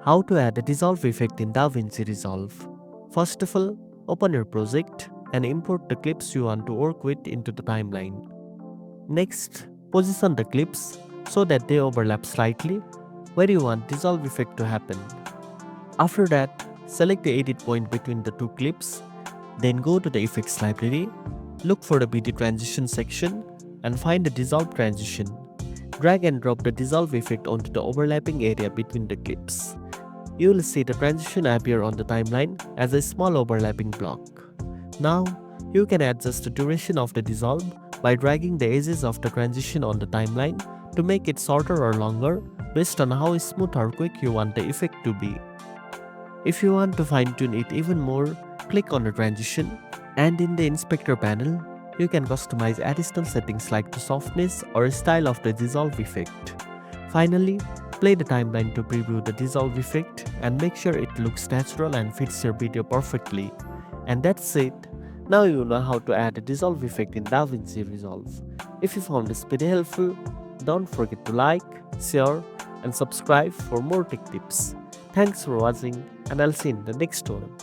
How to add a dissolve effect in DaVinci Resolve. First of all, open your project and import the clips you want to work with into the timeline. Next, position the clips so that they overlap slightly where you want dissolve effect to happen. After that, select the edit point between the two clips, then go to the effects library, look for the BT transition section and find the dissolve transition. Drag and drop the dissolve effect onto the overlapping area between the clips. You will see the transition appear on the timeline as a small overlapping block. Now, you can adjust the duration of the dissolve by dragging the edges of the transition on the timeline to make it shorter or longer based on how smooth or quick you want the effect to be. If you want to fine-tune it even more, click on the transition, and in the inspector panel, you can customize additional settings like the softness or style of the dissolve effect. Finally, play the timeline to preview the dissolve effect and make sure it looks natural and fits your video perfectly. And that's it. Now you know how to add a dissolve effect in DaVinci Resolve. If you found this video helpful, don't forget to like, share, and subscribe for more tech tips. Thanks for watching, and I'll see you in the next one.